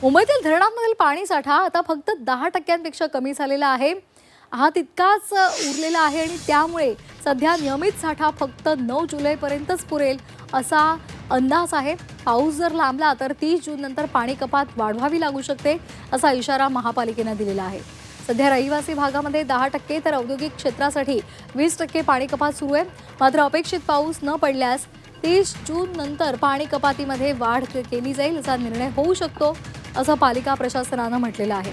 मुंबईतील धरणांमधील पाणी साठा आता फक्त 10% कमी झालेला आहे। हा तितकाच उरलेला आहे आणि त्यामुळे सध्या नियमित साठा फक्त 9 जुलैपर्यंतच पुरेल असा अंदाज आहे। पाऊस जर लांबला तर 30 जून नंतर पाणी कपात वाढवावी लागू शकते असा इशारा महापालिकेने दिलेला आहे। सध्या रहिवासी भागामध्ये 10% तर औद्योगिक क्षेत्रासाठी 20% पाणी कपात सुरू आहे। मात्र अपेक्षित पाऊस न पडल्यास 30 जून नंतर पाणी कपातीमध्ये वाढ केली जाईल असा निर्णय होऊ शकतो असं पालिका प्रशासनानं म्हटलेलं आहे।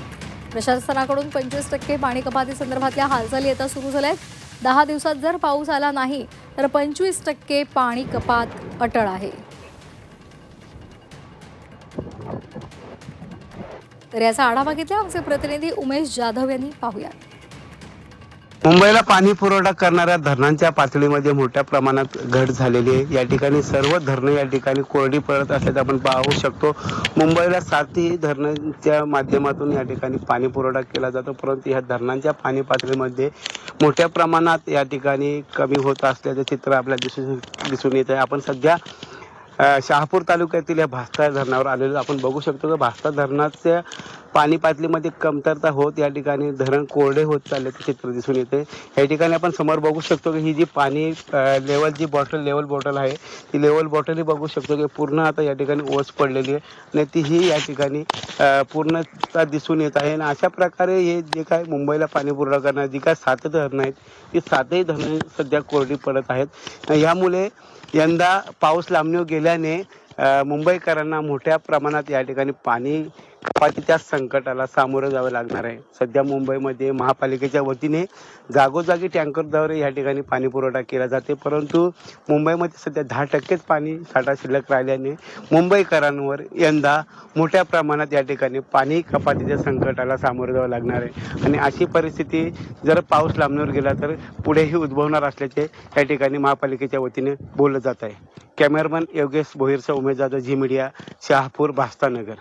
प्रशासनाकडून 25% पाणी कपाती संदर्भातल्या हालचाली आता सुरू झाल्या आहेत। 10 दिवसात जर पाऊस आला नाही तर 25% पाणी कपात अटळ आहे। तर याचा आढावा घेतला आमचे प्रतिनिधी उमेश जाधव यांनी। पाहूया। मुंबईला पाणी पुरवठा करणाऱ्या धरणांच्या पातळीमध्ये मोठ्या प्रमाणात घट झालेली आहे। या ठिकाणी सर्व धरणे या ठिकाणी कोरडी पडत असल्याचं आपण पाहू शकतो। मुंबईला 7 धरणांच्या माध्यमातून या ठिकाणी पाणी पुरवठा केला जातो, परंतु या धरणांच्या पाणी पातळीमध्ये मोठ्या प्रमाणात या ठिकाणी कमी होत असल्याचं चित्र आपल्याला दिसून येत आहे। आपण सध्या शहापूर तालुक्यातील या भास्ता धरणावर आलेलो आपण बघू शकतो की भास्ता धरणाच्या पाणी पातळीमध्ये कमतरता होत या ठिकाणी धरण कोरडे होत चालल्याचे चित्र दिसून येते। या ठिकाणी आपण समोर बघू शकतो की ही जी पाणी लेवल लेवल बॉटल आहे ती लेवल बॉटल ही बघू शकतो की पूर्ण आता या ठिकाणी ओस पडलेली आहे आणि तीही या ठिकाणी पूर्णता दिसून येत आहे। आणि अशा प्रकारे हे जे काय मुंबईला पाणी पुरवठा करणारी जी काय 7 धरणं आहेत ती 7ही धरणं सध्या कोरडी पडत आहेत। यामुळे यंदा पाऊस लांबणीवर गेल्याने मुंबईकरांना मोठ्या प्रमाणात या ठिकाणी पाणी कपातीच्या संकटाला सामोरं जावं लागणार आहे। सध्या मुंबईमध्ये महापालिकेच्या वतीने जागोजागी टँकरद्वारे या ठिकाणी पाणी पुरवठा केला जाते, परंतु मुंबईमध्ये सध्या 10%च पाणी साठा शिल्लक राहिल्याने मुंबईकरांवर यंदा मोठ्या प्रमाणात या ठिकाणी पाणी कपातीच्या संकटाला सामोरं जावं लागणार आहे। आणि अशी परिस्थिती जर पाऊस लांबणीवर गेला तर पुढेही उद्भवणार असल्याचे या ठिकाणी महापालिकेच्या वतीने बोललं जात आहे। कॅमेरामन योगेश भोईरसह उमेश जाधव, झी मीडिया, शहापूर, भास्ता नगर।